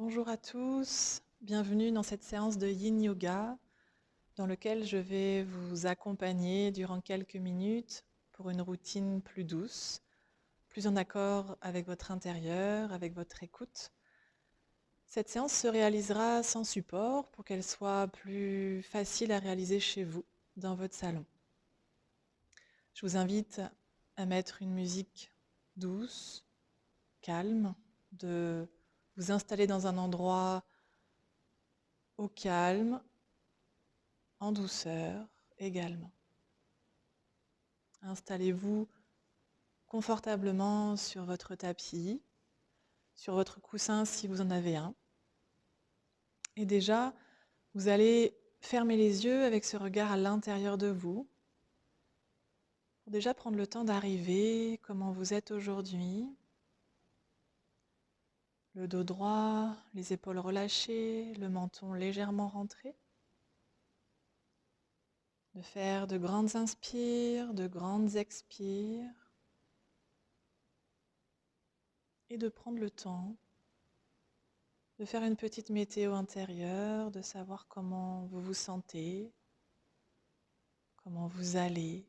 Bonjour à tous, bienvenue dans cette séance de Yin Yoga dans laquelle je vais vous accompagner durant quelques minutes pour une routine plus douce, plus en accord avec votre intérieur, avec votre écoute. Cette séance se réalisera sans support pour qu'elle soit plus facile à réaliser chez vous, dans votre salon. Je vous invite à mettre une musique douce, calme, de vous installer dans un endroit au calme, en douceur également. Installez-vous confortablement sur votre tapis, sur votre coussin si vous en avez un. Et déjà, vous allez fermer les yeux avec ce regard à l'intérieur de vous, pour déjà prendre le temps d'arriver, comment vous êtes aujourd'hui. Le dos droit, les épaules relâchées, le menton légèrement rentré. De faire de grandes inspires, de grandes expires. Et de prendre le temps de faire une petite météo intérieure, de savoir comment vous vous sentez, comment vous allez,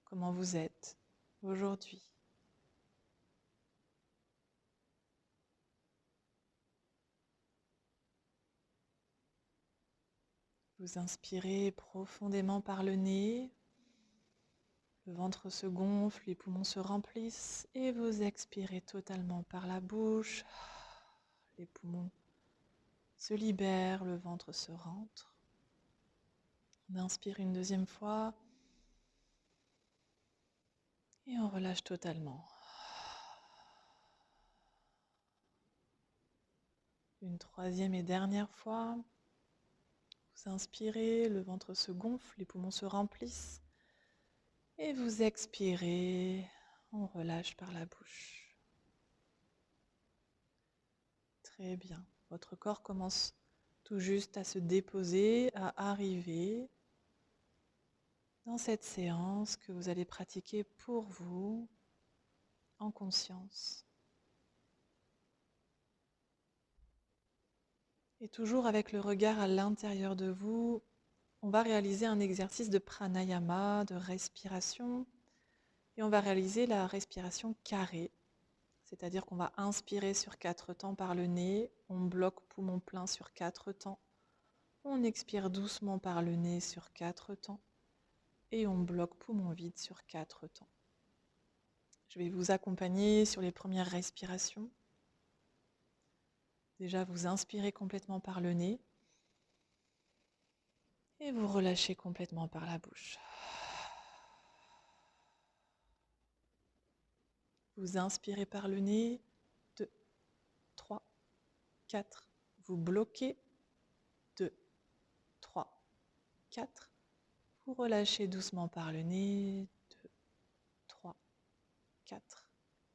comment vous êtes aujourd'hui. Vous inspirez profondément par le nez, le ventre se gonfle, les poumons se remplissent et vous expirez totalement par la bouche. Les poumons se libèrent, le ventre se rentre. On inspire une deuxième fois et on relâche totalement. Une troisième et dernière fois. Vous inspirez, le ventre se gonfle, les poumons se remplissent. Et vous expirez, on relâche par la bouche. Très bien. Votre corps commence tout juste à se déposer, à arriver dans cette séance que vous allez pratiquer pour vous, en conscience. Et toujours avec le regard à l'intérieur de vous, on va réaliser un exercice de pranayama, de respiration. Et on va réaliser la respiration carrée. C'est-à-dire qu'on va inspirer sur 4 temps par le nez, on bloque poumon plein sur 4 temps, on expire doucement par le nez sur 4 temps et on bloque poumon vide sur 4 temps. Je vais vous accompagner sur les premières respirations. Déjà, vous inspirez complètement par le nez et vous relâchez complètement par la bouche. Vous inspirez par le nez, 2, 3, 4. Vous bloquez, 2, 3, 4. Vous relâchez doucement par le nez, 2, 3, 4.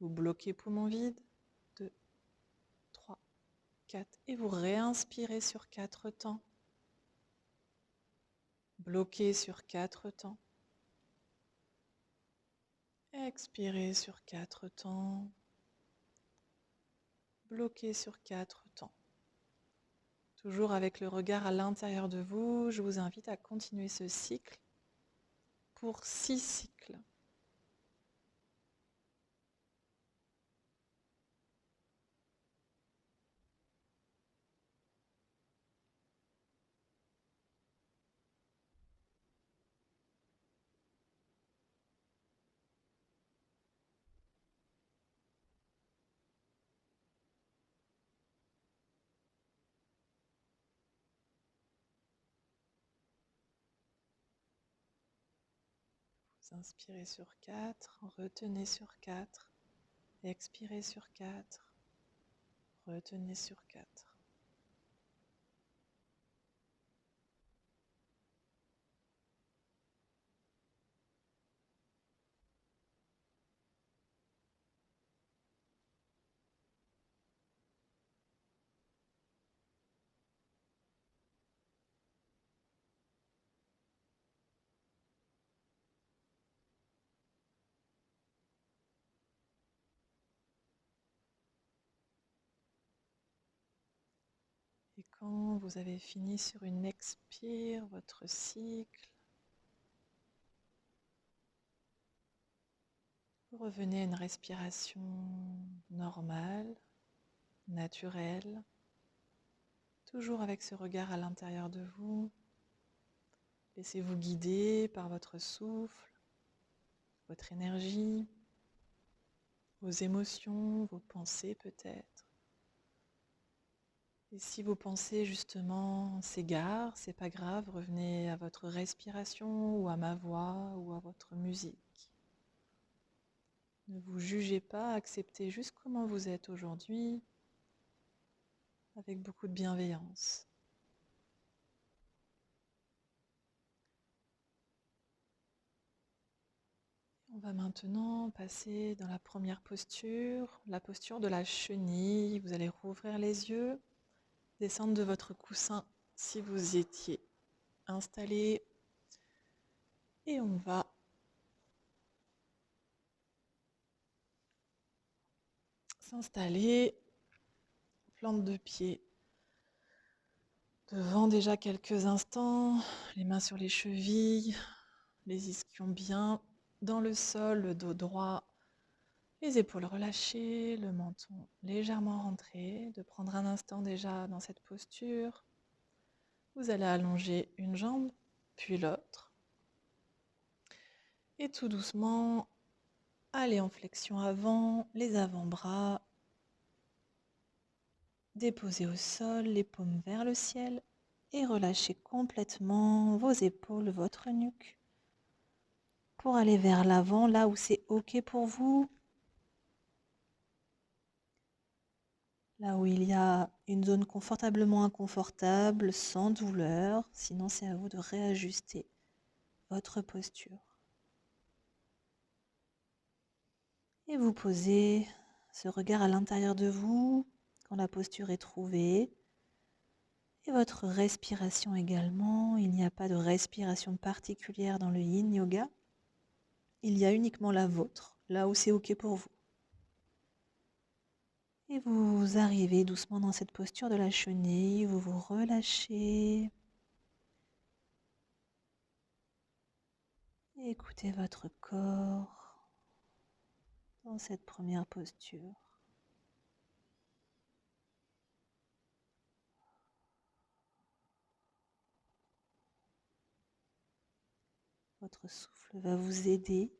Vous bloquez poumon vide, 2, 3, 4. Et vous réinspirez sur 4 temps. Bloquez sur 4 temps. Expirez sur 4 temps. Bloquez sur 4 temps. Toujours avec le regard à l'intérieur de vous, je vous invite à continuer ce cycle pour 6 cycles. Vous inspirez sur 4, retenez sur 4, expirez sur 4, retenez sur 4. Quand vous avez fini sur une expire, votre cycle, vous revenez à une respiration normale, naturelle, toujours avec ce regard à l'intérieur de vous. Laissez-vous guider par votre souffle, votre énergie, vos émotions, vos pensées peut-être. Et si vos pensées justement s'égarent, c'est pas grave, revenez à votre respiration ou à ma voix ou à votre musique. Ne vous jugez pas, acceptez juste comment vous êtes aujourd'hui avec beaucoup de bienveillance. On va maintenant passer dans la première posture, la posture de la chenille. Vous allez rouvrir les yeux, descendre de votre coussin si vous y étiez installé. Et on va s'installer, plante de pied devant déjà quelques instants, les mains sur les chevilles, les ischions bien dans le sol, le dos droit, les épaules relâchées, le menton légèrement rentré, de prendre un instant déjà dans cette posture. Vous allez allonger une jambe, puis l'autre. Et tout doucement, aller en flexion avant, les avant-bras déposés au sol, les paumes vers le ciel et relâchez complètement vos épaules, votre nuque pour aller vers l'avant, là où c'est OK pour vous. Là où il y a une zone confortablement inconfortable, sans douleur, sinon c'est à vous de réajuster votre posture. Et vous posez ce regard à l'intérieur de vous quand la posture est trouvée. Et votre respiration également. Il n'y a pas de respiration particulière dans le Yin Yoga. Il y a uniquement la vôtre, là où c'est OK pour vous. Et vous arrivez doucement dans cette posture de la chenille, vous vous relâchez. Et écoutez votre corps dans cette première posture. Votre souffle va vous aider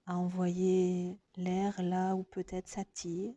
à envoyer l'air là où peut-être ça tire.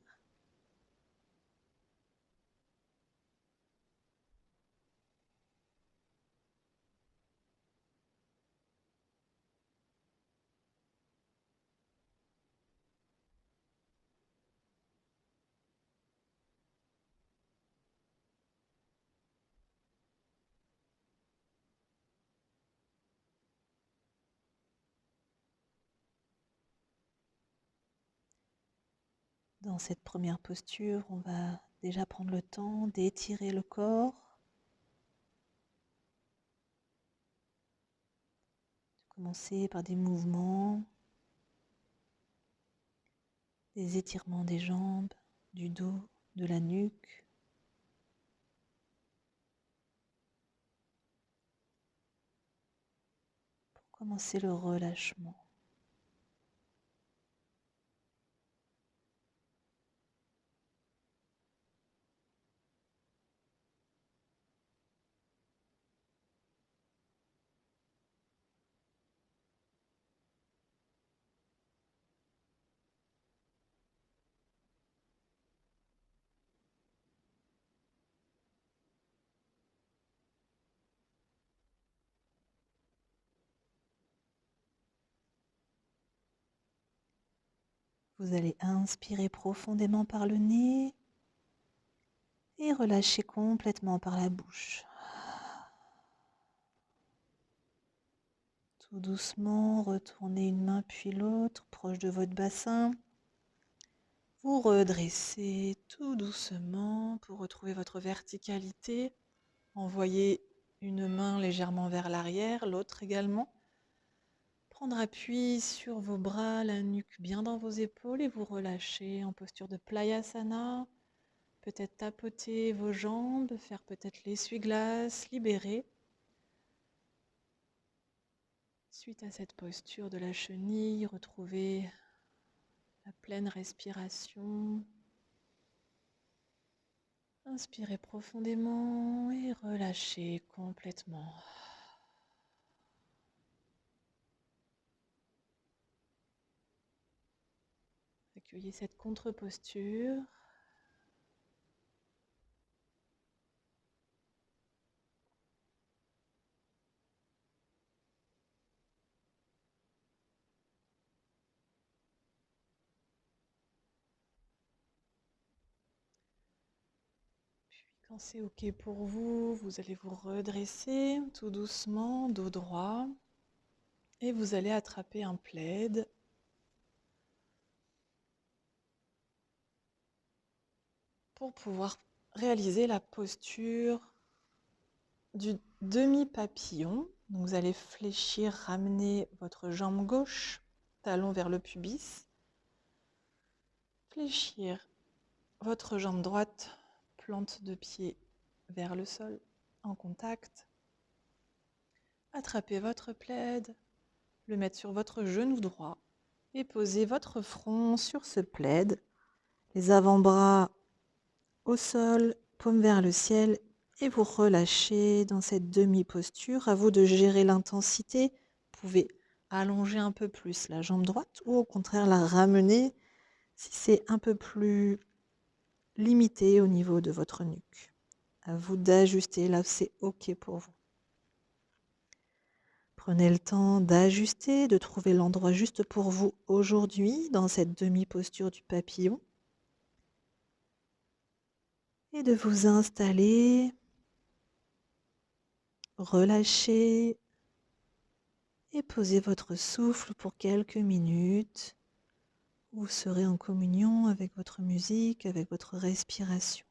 Dans cette première posture, on va déjà prendre le temps d'étirer le corps. Commencer par des mouvements, des étirements des jambes, du dos, de la nuque. Pour commencer le relâchement. Vous allez inspirer profondément par le nez et relâcher complètement par la bouche. Tout doucement, retournez une main puis l'autre proche de votre bassin. Vous redressez tout doucement pour retrouver votre verticalité. Envoyez une main légèrement vers l'arrière, l'autre également. Prendre appui sur vos bras, la nuque bien dans vos épaules et vous relâchez en posture de Playasana. peut-être tapoter vos jambes, faire peut-être l'essuie-glace, libérer. Suite à cette posture de la chenille, retrouvez la pleine respiration. Inspirez profondément et relâchez complètement. Accueillez cette contre-posture. Quand c'est OK pour vous, vous allez vous redresser tout doucement, dos droit, et vous allez attraper un plaid. Pour pouvoir réaliser la posture du demi-papillon. Donc vous allez fléchir, ramener votre jambe gauche, talon vers le pubis. Fléchir votre jambe droite, plante de pied vers le sol, en contact. Attrapez votre plaid, le mettre sur votre genou droit et posez votre front sur ce plaid. Les avant-bras au sol, paume vers le ciel et vous relâchez dans cette demi-posture. À vous de gérer l'intensité. Vous pouvez allonger un peu plus la jambe droite ou au contraire la ramener si c'est un peu plus limité au niveau de votre nuque. À vous d'ajuster là, c'est OK pour vous. Prenez le temps d'ajuster, de trouver l'endroit juste pour vous aujourd'hui dans cette demi-posture du papillon et de vous installer, relâcher et posez votre souffle pour quelques minutes. Vous serez en communion avec votre musique, avec votre respiration.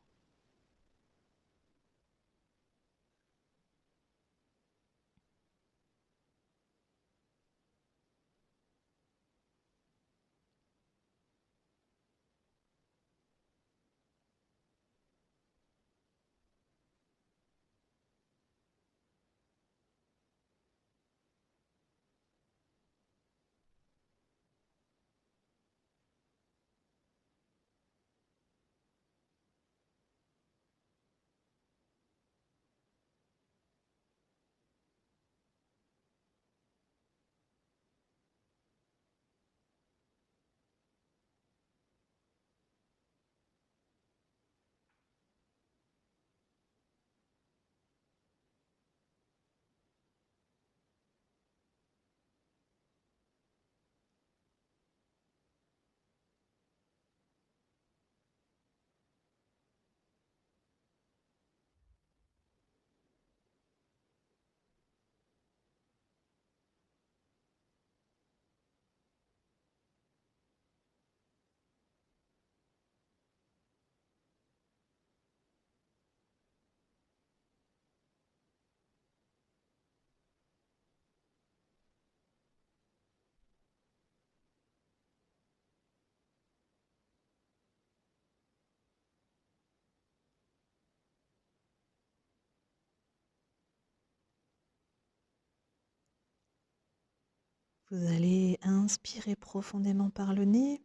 Vous allez inspirer profondément par le nez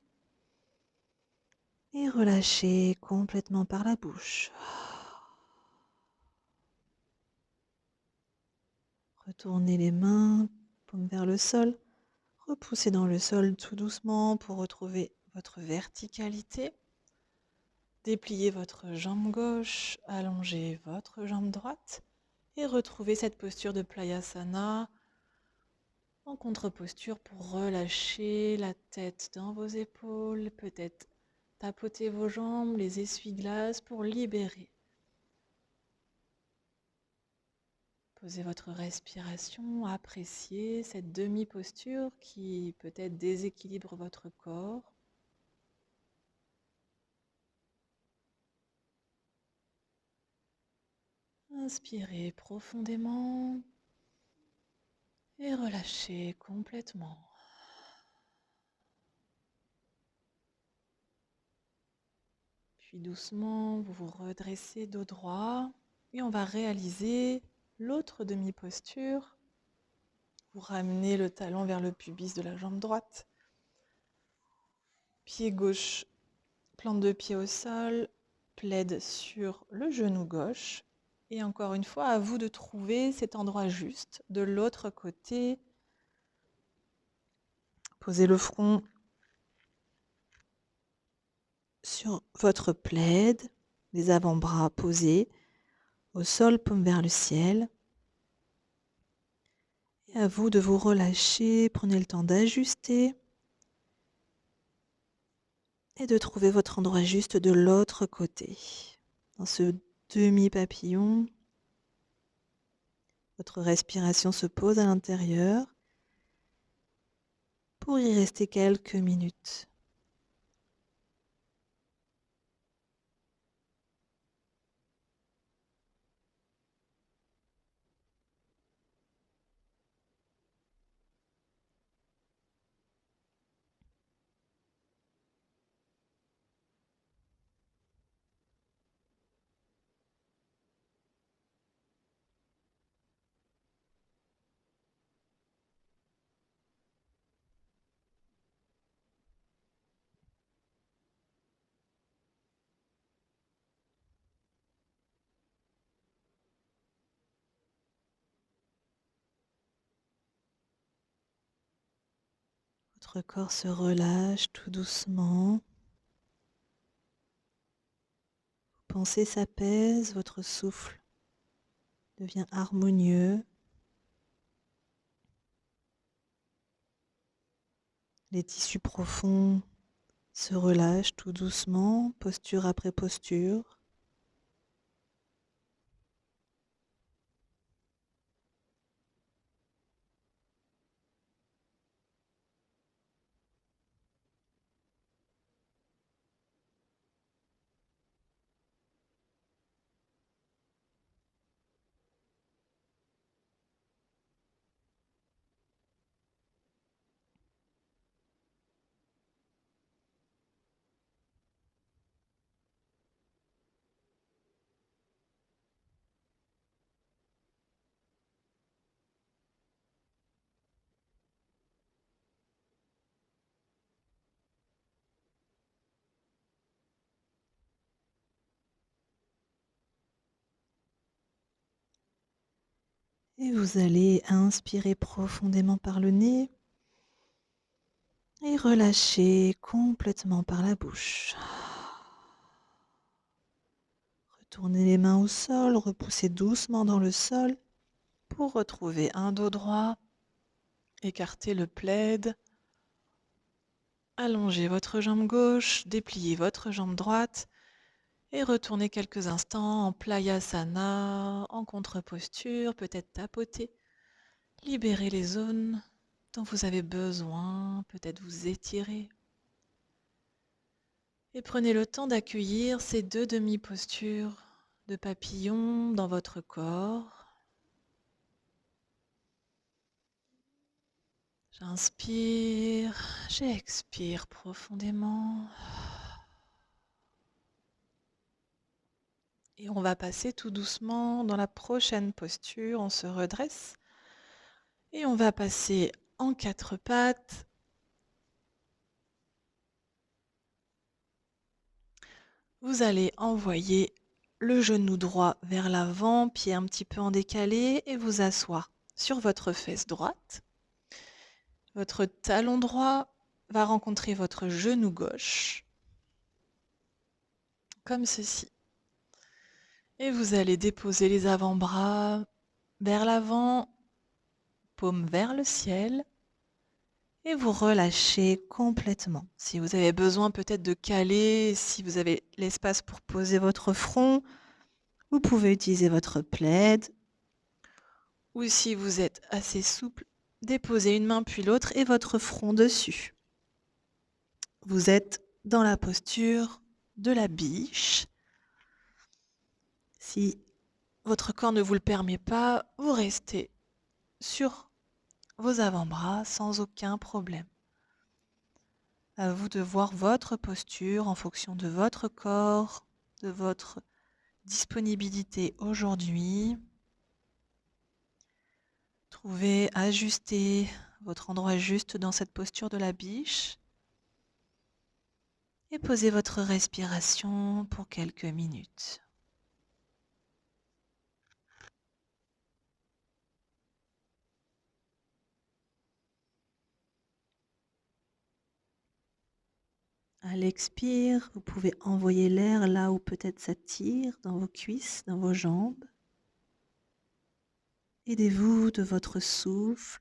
et relâcher complètement par la bouche. Retournez les mains, paume vers le sol. Repoussez dans le sol tout doucement pour retrouver votre verticalité. Dépliez votre jambe gauche, allongez votre jambe droite et retrouvez cette posture de Playasana en contre-posture pour relâcher la tête dans vos épaules, peut-être tapoter vos jambes, les essuie-glaces pour libérer. Posez votre respiration, appréciez cette demi-posture qui peut-être déséquilibre votre corps. Inspirez profondément et relâchez complètement. Puis doucement, vous vous redressez dos droit et on va réaliser l'autre demi-posture. Vous ramenez le talon vers le pubis de la jambe droite. Pied gauche, plante de pied au sol, plaide sur le genou gauche. Et encore une fois, à vous de trouver cet endroit juste. De l'autre côté, posez le front sur votre plaid, les avant-bras posés au sol, paume vers le ciel. Et à vous de vous relâcher, prenez le temps d'ajuster et de trouver votre endroit juste de l'autre côté. Dans ce demi-papillon, votre respiration se pose à l'intérieur pour y rester quelques minutes. Votre corps se relâche tout doucement. Vos pensées s'apaisent, votre souffle devient harmonieux. Les tissus profonds se relâchent tout doucement, posture après posture. Et vous allez inspirer profondément par le nez et relâcher complètement par la bouche. Retournez les mains au sol, repoussez doucement dans le sol pour retrouver un dos droit. Écartez le plaid. Allongez votre jambe gauche, dépliez votre jambe droite et retournez quelques instants en Playasana, en contre-posture, peut-être tapoter. Libérez les zones dont vous avez besoin, peut-être vous étirer. Et prenez le temps d'accueillir ces deux demi-postures de papillon dans votre corps. J'inspire, j'expire profondément. Et on va passer tout doucement dans la prochaine posture. On se redresse et on va passer en quatre pattes. Vous allez envoyer le genou droit vers l'avant, pied un petit peu en décalé et vous asseoir sur votre fesse droite. Votre talon droit va rencontrer votre genou gauche, comme ceci. Et vous allez déposer les avant-bras vers l'avant, paume vers le ciel. Et vous relâchez complètement. Si vous avez besoin peut-être de caler, si vous avez l'espace pour poser votre front, vous pouvez utiliser votre plaid. Ou si vous êtes assez souple, déposez une main puis l'autre et votre front dessus. Vous êtes dans la posture de la biche. Si votre corps ne vous le permet pas, vous restez sur vos avant-bras sans aucun problème. À vous de voir votre posture en fonction de votre corps, de votre disponibilité aujourd'hui. Trouvez, ajustez votre endroit juste dans cette posture de la biche et posez votre respiration pour quelques minutes. À l'expire, vous pouvez envoyer l'air là où peut-être ça tire, dans vos cuisses, dans vos jambes. Aidez-vous de votre souffle.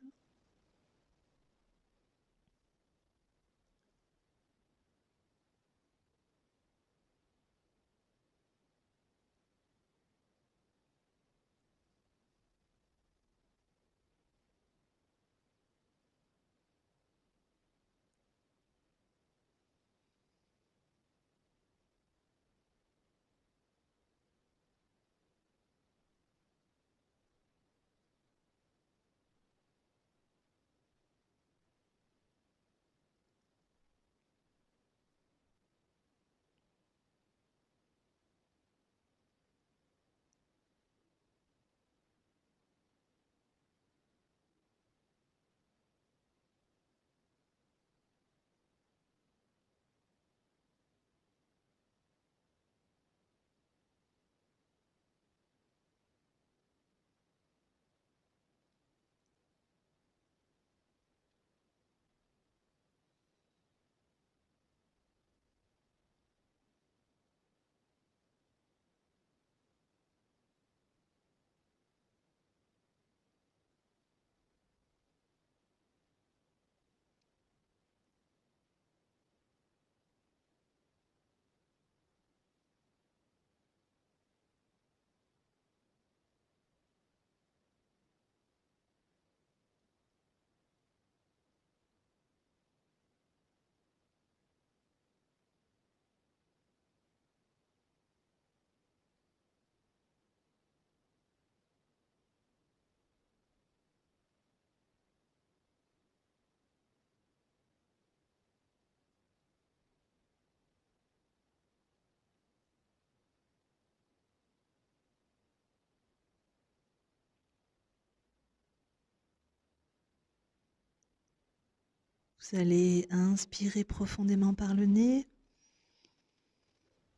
Vous allez inspirer profondément par le nez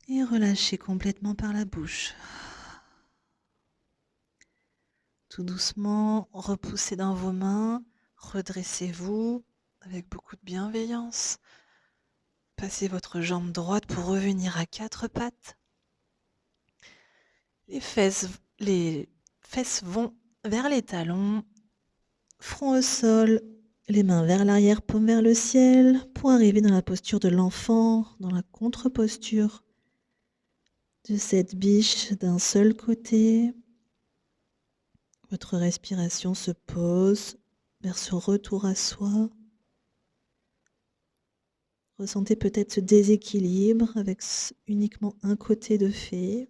et relâcher complètement par la bouche. Tout doucement, repoussez dans vos mains, redressez-vous avec beaucoup de bienveillance. Passez votre jambe droite pour revenir à quatre pattes. Les fesses vont vers les talons, front au sol, les mains vers l'arrière, paume vers le ciel, pour arriver dans la posture de l'enfant, dans la contre-posture de cette biche d'un seul côté. Votre respiration se pose vers ce retour à soi. Ressentez peut-être ce déséquilibre avec uniquement un côté de fait.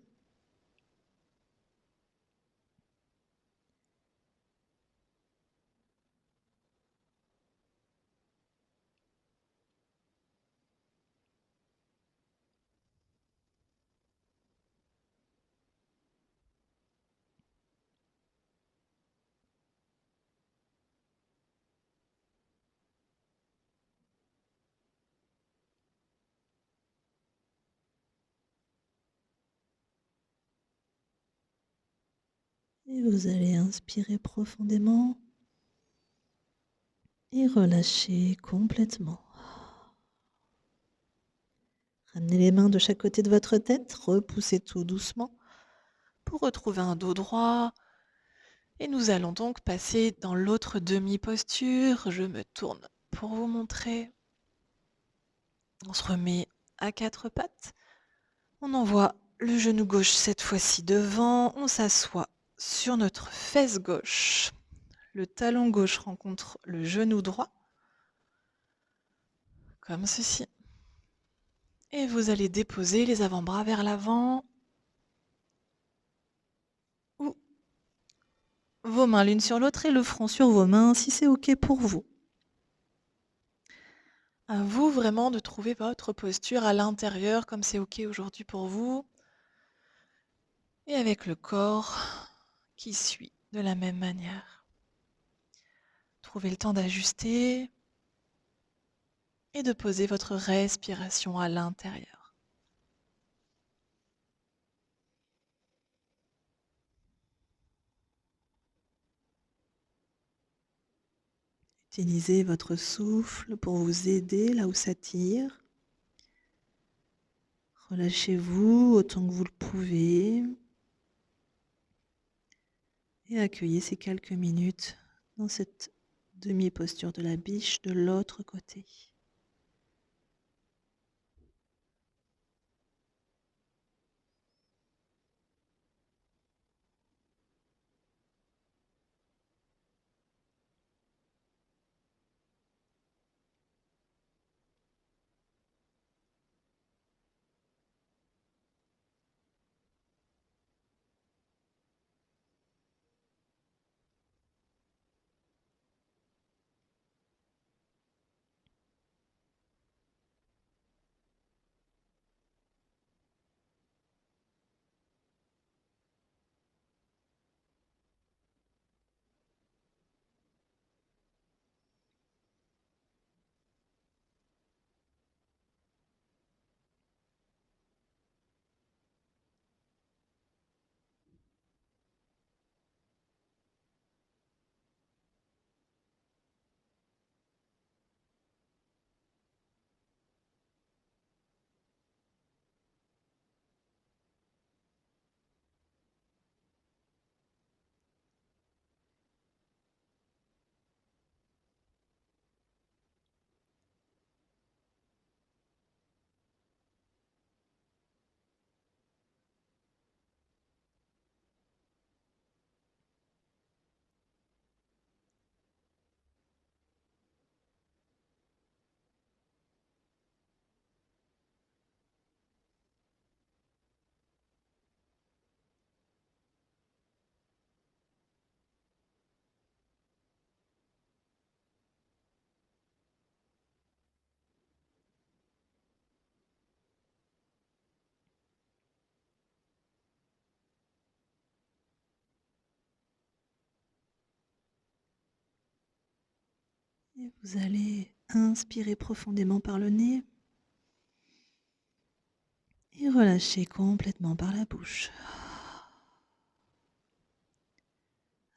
Et vous allez inspirer profondément et relâcher complètement. Ramenez les mains de chaque côté de votre tête, repoussez tout doucement pour retrouver un dos droit. Et nous allons donc passer dans l'autre demi-posture. Je me tourne pour vous montrer. On se remet à quatre pattes. On envoie le genou gauche cette fois-ci devant. On s'assoit sur notre fesse gauche. Le talon gauche rencontre le genou droit, comme ceci. Et vous allez déposer les avant-bras vers l'avant ou vos mains l'une sur l'autre et le front sur vos mains si c'est OK pour vous. À vous vraiment de trouver votre posture à l'intérieur comme c'est OK aujourd'hui pour vous. et avec le corps qui suit de la même manière. Trouvez le temps d'ajuster et de poser votre respiration à l'intérieur. Utilisez votre souffle pour vous aider là où ça tire. Relâchez-vous autant que vous le pouvez et accueillez ces quelques minutes dans cette demi-posture de la biche de l'autre côté. Et vous allez inspirer profondément par le nez et relâcher complètement par la bouche.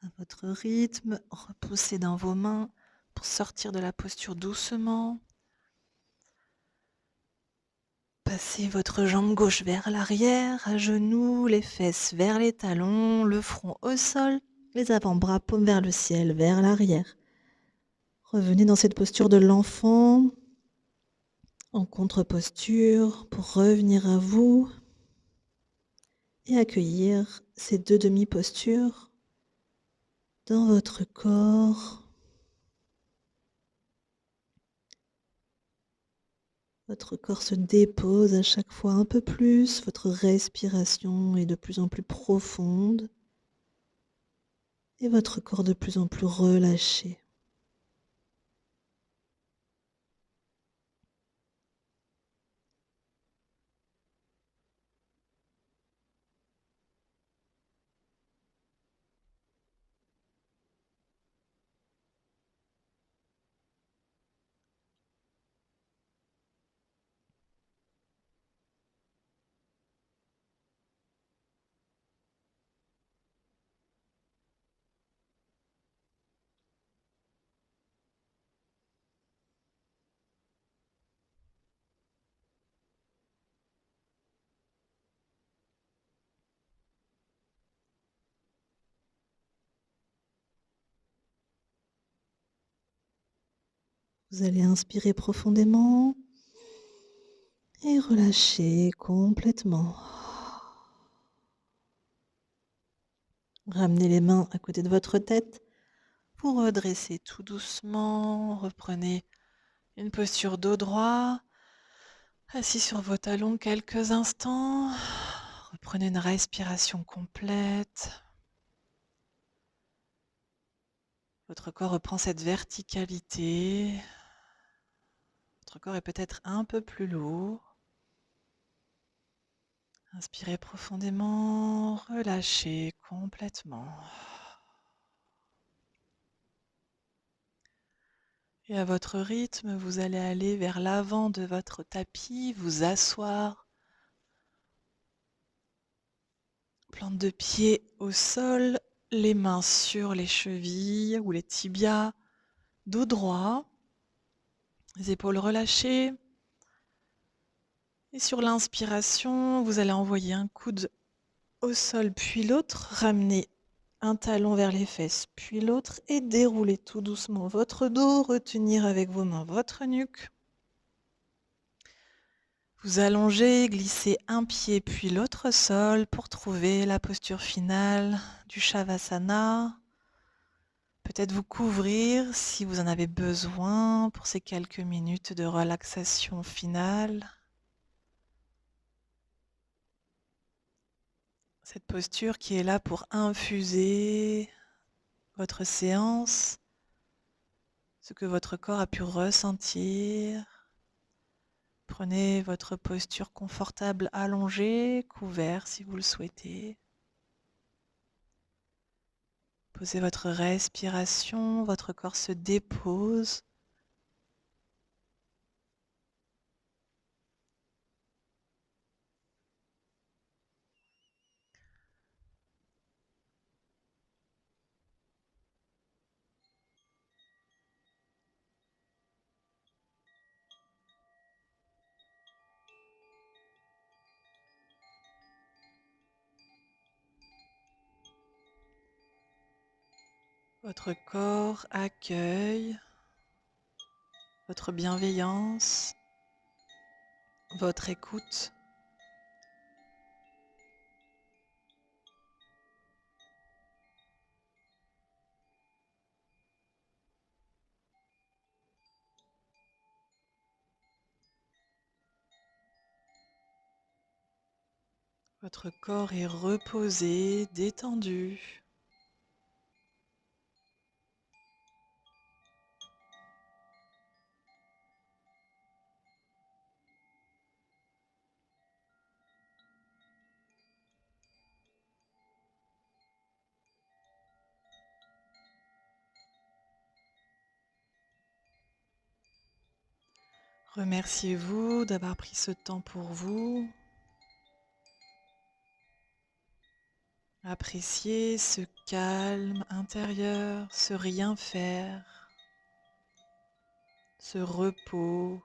À votre rythme, repoussez dans vos mains pour sortir de la posture doucement. Passez votre jambe gauche vers l'arrière, à genoux, les fesses vers les talons, le front au sol, les avant-bras paumes vers le ciel, vers l'arrière. Revenez dans cette posture de l'enfant, en contre-posture, pour revenir à vous et accueillir ces deux demi-postures dans votre corps. Votre corps se dépose à chaque fois un peu plus, votre respiration est de plus en plus profonde et votre corps de plus en plus relâché. Vous allez inspirer profondément et relâcher complètement. Ramenez les mains à côté de votre tête. Vous redressez tout doucement. Reprenez une posture dos droit. Assis sur vos talons quelques instants. Reprenez une respiration complète. Votre corps reprend cette verticalité. Votre corps est peut-être un peu plus lourd. Inspirez profondément, relâchez complètement. Et à votre rythme, vous allez aller vers l'avant de votre tapis, vous asseoir, plante de pied au sol, les mains sur les chevilles ou les tibias, dos droit, les épaules relâchées. Et sur l'inspiration, vous allez envoyer un coude au sol, puis l'autre, ramener un talon vers les fesses, puis l'autre, et dérouler tout doucement votre dos, retenir avec vos mains votre nuque. Vous allongez, glissez un pied puis l'autre au sol pour trouver la posture finale du Shavasana. Peut-être vous couvrir si vous en avez besoin pour ces quelques minutes de relaxation finale. Cette posture qui est là pour infuser votre séance, ce que votre corps a pu ressentir. Prenez votre posture confortable allongée, couvert si vous le souhaitez. Posez votre respiration, votre corps se dépose. Votre corps accueille votre bienveillance, votre écoute. Votre corps est reposé, détendu. Remerciez-vous d'avoir pris ce temps pour vous. Appréciez ce calme intérieur, ce rien faire, ce repos.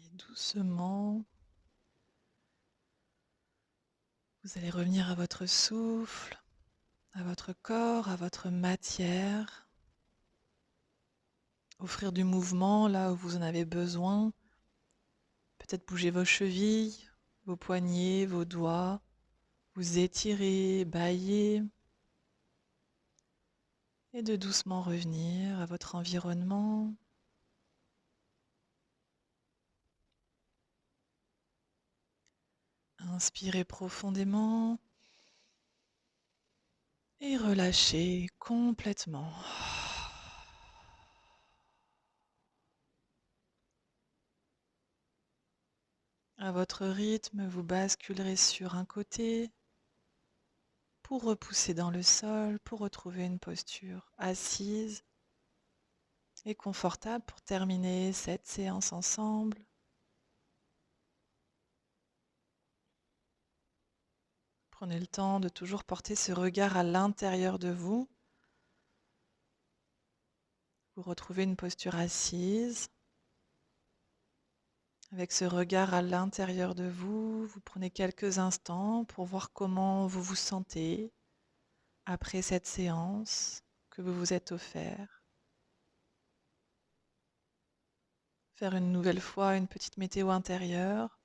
Et doucement, vous allez revenir à votre souffle, à votre corps, à votre matière. Offrir du mouvement là où vous en avez besoin. Peut-être bouger vos chevilles, vos poignets, vos doigts. Vous étirer, bâiller. Et de doucement revenir à votre environnement. Inspirez profondément. Et relâchez complètement. À votre rythme, vous basculerez sur un côté pour repousser dans le sol, pour retrouver une posture assise et confortable pour terminer cette séance ensemble. Prenez le temps de toujours porter ce regard à l'intérieur de vous. Vous retrouvez une posture assise. Avec ce regard à l'intérieur de vous, vous prenez quelques instants pour voir comment vous vous sentez, après cette séance que vous vous êtes offert. Faire une nouvelle fois une petite météo intérieure.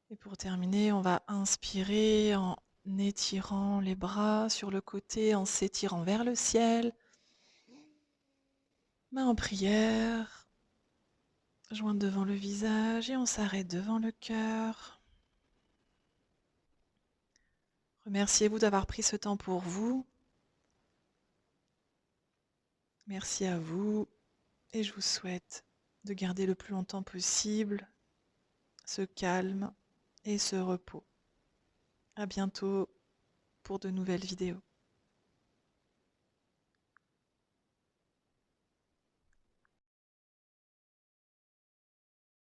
Et pour terminer, on va inspirer en étirant les bras sur le côté, en s'étirant vers le ciel. Main en prière, jointe devant le visage et on s'arrête devant le cœur. Remerciez-vous d'avoir pris ce temps pour vous. Merci à vous et je vous souhaite de garder le plus longtemps possible ce calme et ce repos. À bientôt pour de nouvelles vidéos.